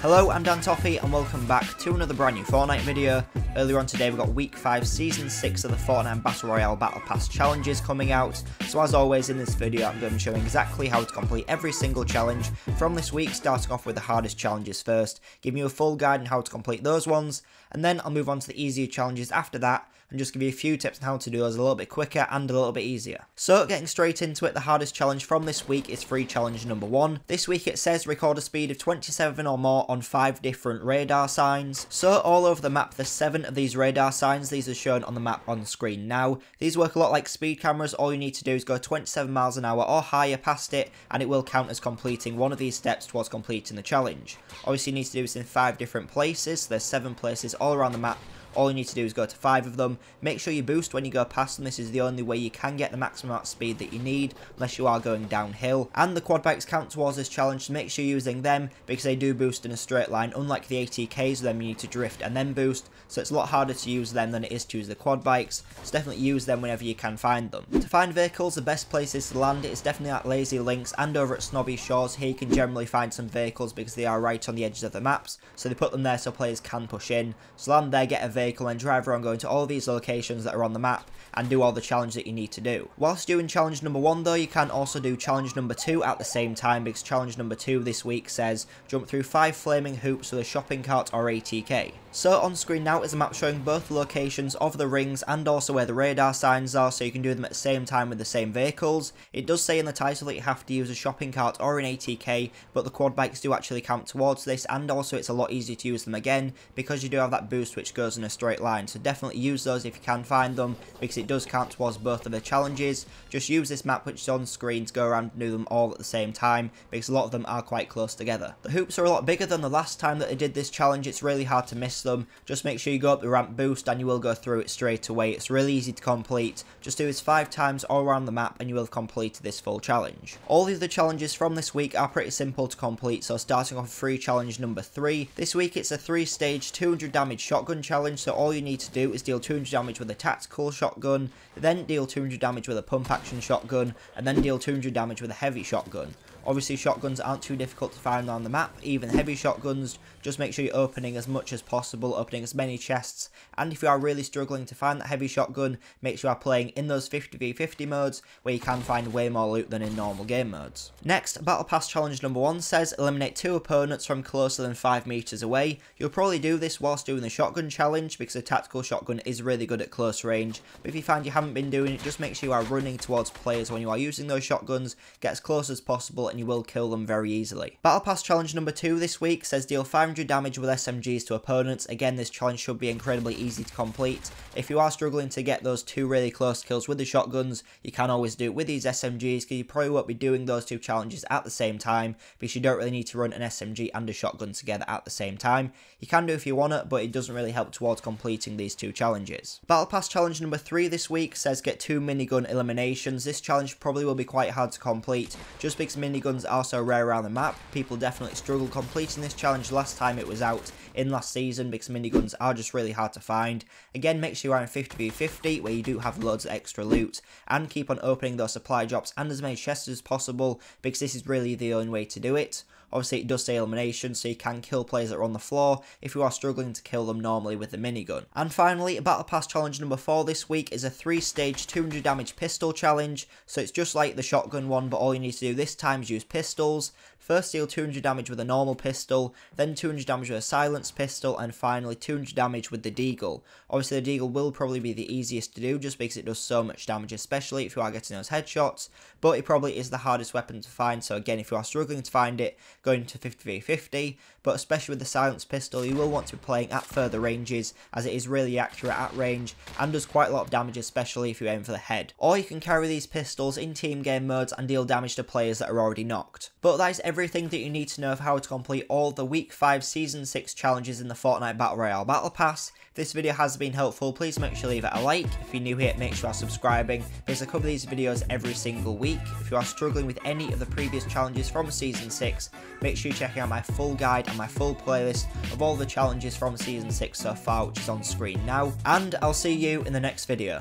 Hello, I'm Dan Toffee and welcome back to another brand new Fortnite video. Earlier on today we got week 5 season 6 of the Fortnite Battle Royale Battle Pass challenges coming out. So as always in this video I'm going to be showing exactly how to complete every single challenge from this week, starting off with the hardest challenges first, giving you a full guide on how to complete those ones, and then I'll move on to the easier challenges after that and just give you a few tips on how to do those a little bit quicker and a little bit easier. So getting straight into it, the hardest challenge from this week is free challenge number 1. This week it says record a speed of 27 or more on 5 different radar signs. So all over the map there's 7 of these radar signs. These are shown on the map on screen now. These work a lot like speed cameras. All you need to do is go 27 miles an hour or higher past it and it will count as completing one of these steps towards completing the challenge. Obviously you need to do this in 5 different places. So there's 7 places all around the map. All you need to do is go to 5 of them. Make sure you boost when you go past them. This is the only way you can get the maximum amount of speed that you need, unless you are going downhill. And the quad bikes count towards this challenge, so make sure you're using them, because they do boost in a straight line. Unlike the ATKs, them you need to drift and then boost, so it's a lot harder to use them than it is to use the quad bikes. So definitely use them whenever you can find them. To find vehicles, the best places to land is definitely at Lazy Links and over at Snobby Shores. Here you can generally find some vehicles because they are right on the edges of the maps, so they put them there so players can push in. So land there, get a vehicle and drive around going to all these locations that are on the map and do all the challenge that you need to do. Whilst doing challenge number 1 though, you can also do challenge number 2 at the same time, because challenge number 2 this week says jump through 5 flaming hoops with a shopping cart or ATK. So on screen now is a map showing both locations of the rings and also where the radar signs are, so you can do them at the same time with the same vehicles. It does say in the title that you have to use a shopping cart or an ATK, but the quad bikes do actually count towards this, and also it's a lot easier to use them again because you do have that boost which goes in a straight line. So definitely use those if you can find them, because it does count towards both of the challenges. Just use this map which is on screen to go around and do them all at the same time, because a lot of them are quite close together. The hoops are a lot bigger than the last time that they did this challenge. It's really hard to miss them. Just make sure you go up the ramp boost and you will go through it straight away. It's really easy to complete. Just do this 5 times all around the map and you will have completed this full challenge. All the other challenges from this week are pretty simple to complete, so starting off with free challenge number 3. This week it's a 3-stage 200 damage shotgun challenge, so all you need to do is deal 200 damage with a tactical shotgun, then deal 200 damage with a pump action shotgun, and then deal 200 damage with a heavy shotgun. Obviously shotguns aren't too difficult to find on the map, even heavy shotguns. Just make sure you're opening as much as possible, opening as many chests, and if you are really struggling to find that heavy shotgun, make sure you are playing in those 50v50 modes where you can find way more loot than in normal game modes. Next, Battle Pass challenge number 1 says eliminate 2 opponents from closer than 5 meters away. You'll probably do this whilst doing the shotgun challenge because the tactical shotgun is really good at close range, but if you find you haven't been doing it, just make sure you are running towards players when you are using those shotguns, get as close as possible and you will kill them very easily. Battle Pass challenge number 2 this week says deal 500 damage with SMGs to opponents. Again, this challenge should be incredibly easy to complete. If you are struggling to get those 2 really close kills with the shotguns, you can always do it with these SMGs, because you probably won't be doing those 2 challenges at the same time, because you don't really need to run an SMG and a shotgun together at the same time. You can do if you want it, but it doesn't really help towards completing these 2 challenges. Battle Pass challenge number 3 this week says get 2 minigun eliminations. This challenge probably will be quite hard to complete, just because miniguns are so rare around the map. People definitely struggled completing this challenge last time it was out in last season, because miniguns are just really hard to find. Again, make sure you are in 50v50 where you do have loads of extra loot, and keep on opening those supply drops and as many chests as possible, because this is really the only way to do it. Obviously it does say elimination, so you can kill players that are on the floor if you are struggling to kill them normally with the minigun. And finally, Battle Pass challenge number 4 this week is a 3-stage 200 damage pistol challenge. So it's just like the shotgun one, but all you need to do this time is use pistols. First deal 200 damage with a normal pistol, then 200 damage with a silenced pistol, and finally 200 damage with the deagle. Obviously the deagle will probably be the easiest to do just because it does so much damage, especially if you are getting those headshots, but it probably is the hardest weapon to find. So again, if you are struggling to find it, going to 50v50, but especially with the silenced pistol, you will want to be playing at further ranges, as it is really accurate at range and does quite a lot of damage, especially if you aim for the head. Or you can carry these pistols in team game modes and deal damage to players that are already knocked. But that is everything that you need to know of how to complete all the week 5 season 6 challenges in the Fortnite Battle Royale Battle Pass. If this video has been helpful, please make sure to leave it a like. If you're new here, make sure you are subscribing, because I cover these videos every single week. If you are struggling with any of the previous challenges from season 6, make sure you check out my full guide and my full playlist of all the challenges from season 6 so far, which is on screen now. And I'll see you in the next video.